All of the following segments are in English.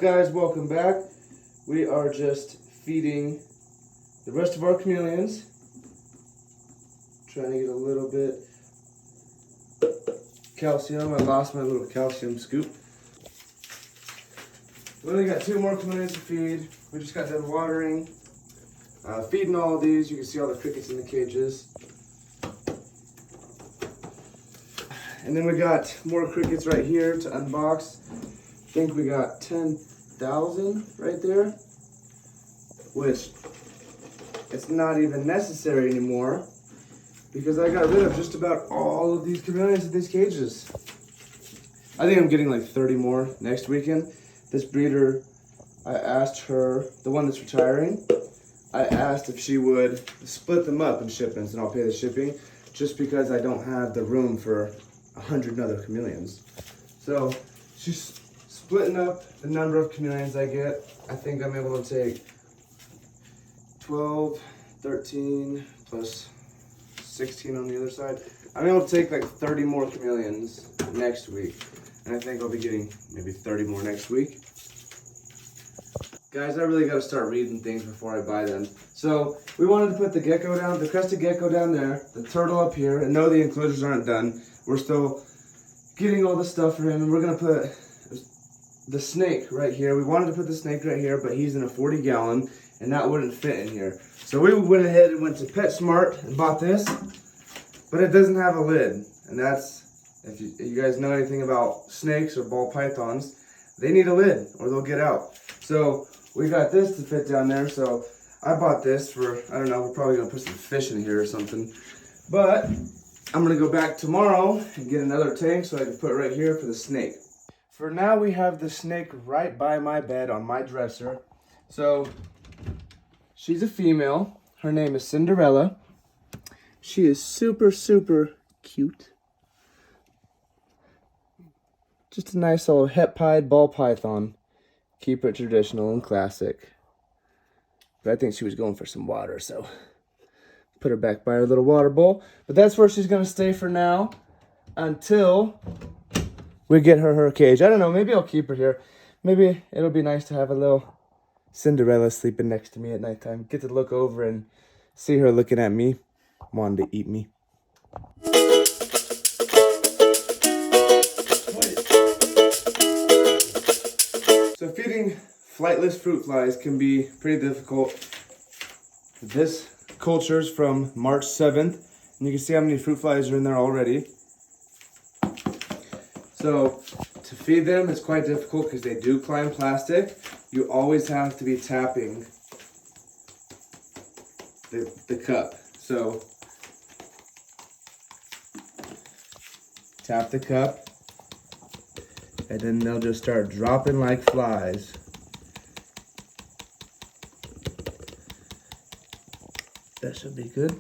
guys, welcome back. We are just feeding the rest of our chameleons. Trying to get a little bit calcium. I lost my little calcium scoop. We only got 2 more chameleons to feed. We just got done watering. Feeding all of these. You can see all the crickets in the cages. And then we got more crickets right here to unbox. I think we got 10,000 right there, which it's not even necessary anymore because I got rid of just about all of these chameleons in these cages. I think I'm getting like 30 more next weekend. This breeder, I asked her, the one that's retiring, I asked if she would split them up in shipments and I'll pay the shipping just because I don't have the room for 100 other chameleons. So she's splitting up the number of chameleons I get. I think I'm able to take 12, 13, plus 16 on the other side. I'm able to take like 30 more chameleons next week. And I think I'll be getting maybe 30 more next week. Guys, I really got to start reading things before I buy them. So we wanted to put the gecko down, the crested gecko down there, the turtle up here, and no, the enclosures aren't done. We're still getting all the stuff for him, and we're gonna put the snake right here. We wanted to put the snake right here, but he's in a 40-gallon, and that wouldn't fit in here. So we went ahead and went to PetSmart and bought this, but it doesn't have a lid. And that's, if you guys know anything about snakes or ball pythons, they need a lid or they'll get out. So we got this to fit down there. So I bought this for, I don't know, we're probably gonna put some fish in here or something. But I'm gonna go back tomorrow and get another tank so I can put right here for the snake. For now, we have the snake right by my bed on my dresser. So she's a female. Her name is Cinderella. She is super, super cute. Just a nice little het pied ball python. Keep it traditional and classic. But I think she was going for some water, so put her back by her little water bowl. But that's where she's gonna stay for now until we get her cage. I don't know, maybe I'll keep her here. Maybe it'll be nice to have a little Cinderella sleeping next to me at nighttime. Get to look over and see her looking at me, wanting to eat me. So feeding flightless fruit flies can be pretty difficult. This culture's from March 7th, and you can see how many fruit flies are in there already. So to feed them is quite difficult because they do climb plastic. You always have to be tapping the cup. So tap the cup, and then they'll just start dropping like flies. That should be good.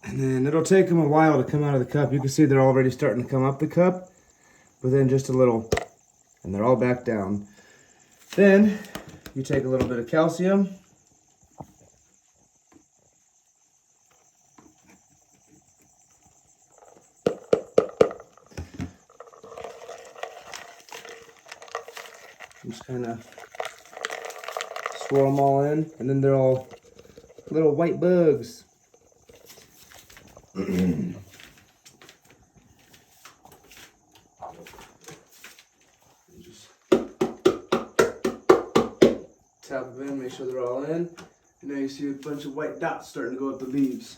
And then it'll take them a while to come out of the cup. You can see they're already starting to come up the cup, within just a little, and they're all back down. Then you take a little bit of calcium. Just kind of swirl them all in, and then they're all little white bugs. Just tap them in, make sure they're all in, and now you see a bunch of white dots starting to go up the leaves.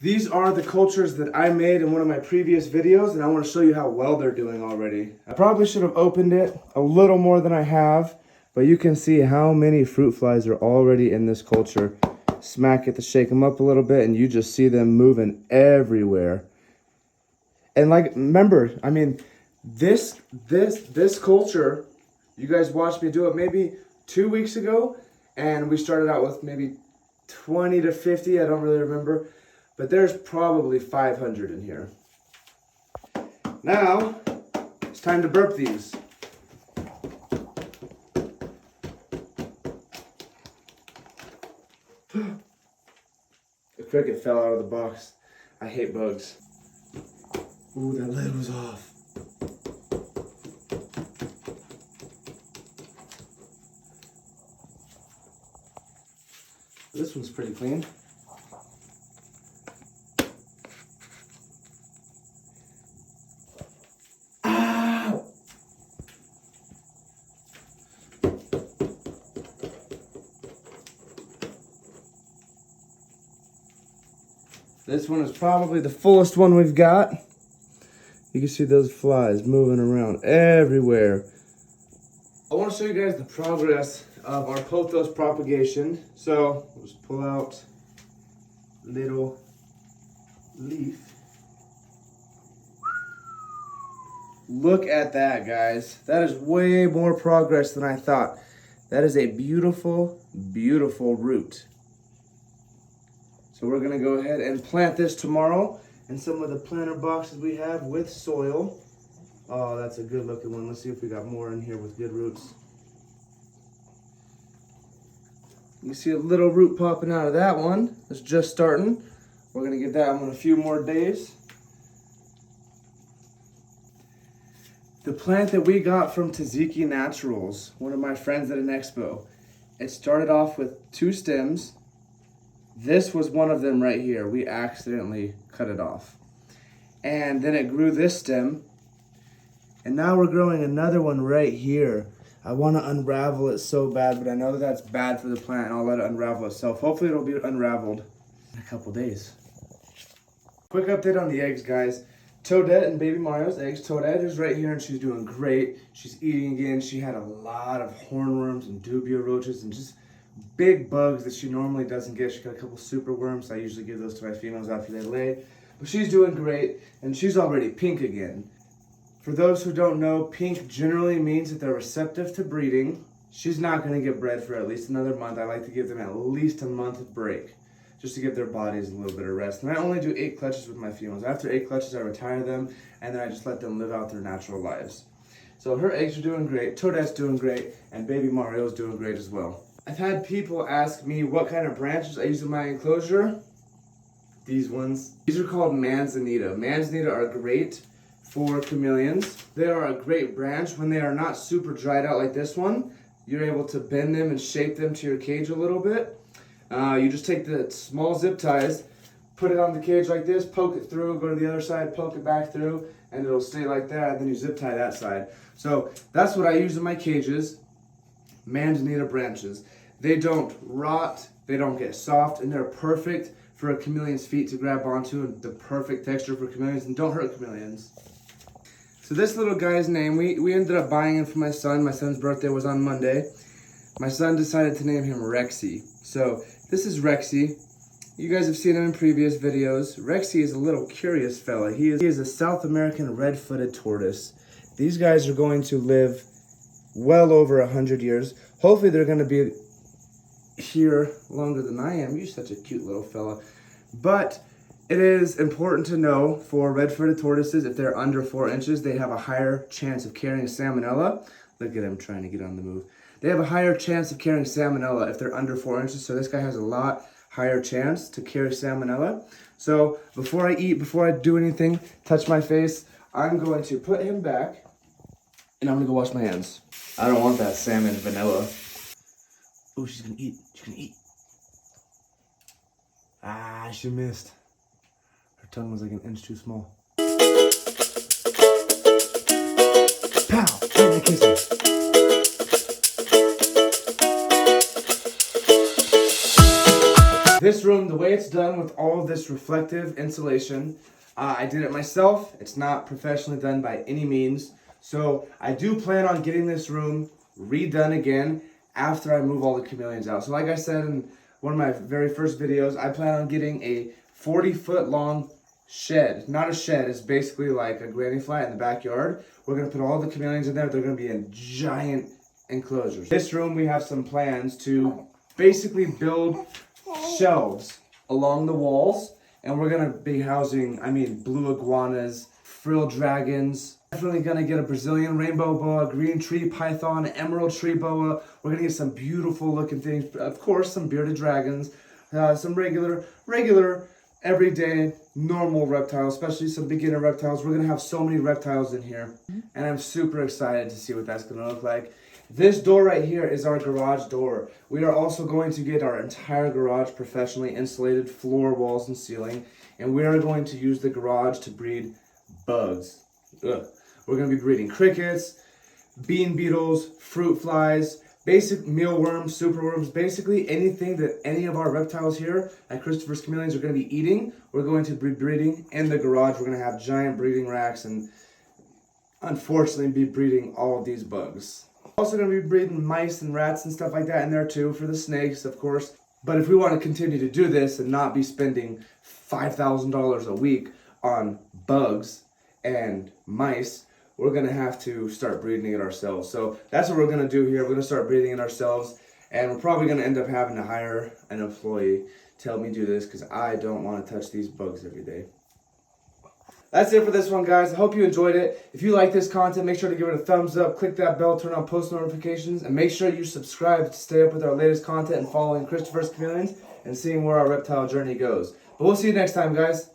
These are the cultures that I made in one of my previous videos, and I want to show you how well they're doing already. I probably should have opened it a little more than I have, but you can see how many fruit flies are already in this culture. Smack it to shake them up a little bit, and you just see them moving everywhere. And like, remember, I mean, this culture, you guys watched me do it maybe 2 weeks ago, and we started out with maybe 20 to 50, I don't really remember. But there's probably 500 in here. Now, it's time to burp these. The cricket fell out of the box. I hate bugs. Ooh, that lid was off. This one's pretty clean. Ow! This one is probably the fullest one we've got. You can see those flies moving around everywhere. I want to show you guys the progress of our pothos propagation. So, let's pull out little leaf. Look at that, guys. That is way more progress than I thought. That is a beautiful, beautiful root. So we're gonna go ahead and plant this tomorrow in some of the planter boxes we have with soil. Oh, that's a good looking one. Let's see if we got more in here with good roots. You see a little root popping out of that one. It's just starting. We're gonna get that one in a few more days. The plant that we got from Tzatziki Naturals, one of my friends at an expo, it started off with 2 stems. This was one of them right here. We accidentally cut it off. And then it grew this stem. And now we're growing another one right here. I want to unravel it so bad, but I know that's bad for the plant, and I'll let it unravel itself. Hopefully it'll be unraveled in a couple days. Quick update on the eggs, guys. Toadette and Baby Mario's eggs. Toadette is right here and she's doing great. She's eating again. She had a lot of hornworms and dubia roaches and just big bugs that she normally doesn't get. She got a couple super worms. I usually give those to my females after they lay. But she's doing great and she's already pink again. For those who don't know, pink generally means that they're receptive to breeding. She's not going to get bred for at least another month. I like to give them at least a month of break, just to give their bodies a little bit of rest. And I only do 8 clutches with my females. After 8 clutches, I retire them, and then I just let them live out their natural lives. So her eggs are doing great, Toadette's doing great, and Baby Mario's doing great as well. I've had people ask me what kind of branches I use in my enclosure. These ones. These are called manzanita. Manzanita are great for chameleons. They are a great branch when they are not super dried out like this one. You're able to bend them and shape them to your cage a little bit. You just take the small zip ties, put it on the cage like this, poke it through, go to the other side, poke it back through, and it'll stay like that, and then you zip tie that side. So that's what I use in my cages, manzanita branches. They don't rot, they don't get soft, and they're perfect for a chameleon's feet to grab onto, and the perfect texture for chameleons, and don't hurt chameleons. So this little guy's name, we ended up buying him for my son. My son's birthday was on Monday. My son decided to name him Rexy. So this is Rexy. You guys have seen him in previous videos. Rexy is a little curious fella. He is a South American red-footed tortoise. These guys are going to live well over 100 years. Hopefully they're going to be here longer than I am. You're such a cute little fella. But it is important to know for red-footed tortoises, if they're under 4 inches, they have a higher chance of carrying salmonella. Look at him trying to get on the move. They have a higher chance of carrying salmonella if they're under 4 inches, so this guy has a lot higher chance to carry salmonella. So before I eat, before I do anything, touch my face, I'm going to put him back, and I'm going to go wash my hands. I don't want that salmon vanilla. Oh, she's going to eat. She's going to eat. Ah, she missed. Her tongue was like an inch too small. Pow! Give me a kiss. This room, the way it's done with all of this reflective insulation, I did it myself. It's not professionally done by any means. So I do plan on getting this room redone again after I move all the chameleons out. So like I said in one of my very first videos, I plan on getting a 40-foot long shed. Not a shed, it's basically like a granny flat in the backyard. We're going to put all the chameleons in there. They're going to be in giant enclosures. This room, we have some plans to basically build shelves along the walls, and we're gonna be housing, blue iguanas, frilled dragons. Definitely gonna get a Brazilian rainbow boa, green tree python, emerald tree boa. We're gonna get some beautiful looking things. Of course, some bearded dragons. some regular, everyday, normal reptiles, especially some beginner reptiles. We're going to have so many reptiles in here, and I'm super excited to see what that's going to look like. This door right here is our garage door. We are also going to get our entire garage professionally insulated, floor, walls, and ceiling, and we are going to use the garage to breed bugs. Ugh. We're going to be breeding crickets, bean beetles, fruit flies, basic mealworms, superworms, basically anything that any of our reptiles here at Kristophers Khameleons are going to be eating, we're going to be breeding in the garage. We're going to have giant breeding racks and unfortunately be breeding all of these bugs. Also going to be breeding mice and rats and stuff like that in there too, for the snakes, of course. But if we want to continue to do this and not be spending $5,000 a week on bugs and mice, we're going to have to start breeding it ourselves. So that's what we're going to do here. We're going to start breeding it ourselves, and we're probably going to end up having to hire an employee to help me do this because I don't want to touch these bugs every day. That's it for this one, guys. I hope you enjoyed it. If you like this content, make sure to give it a thumbs up, click that bell, turn on post notifications, and make sure you subscribe to stay up with our latest content and following Kristophers Khameleons and seeing where our reptile journey goes. But we'll see you next time, guys.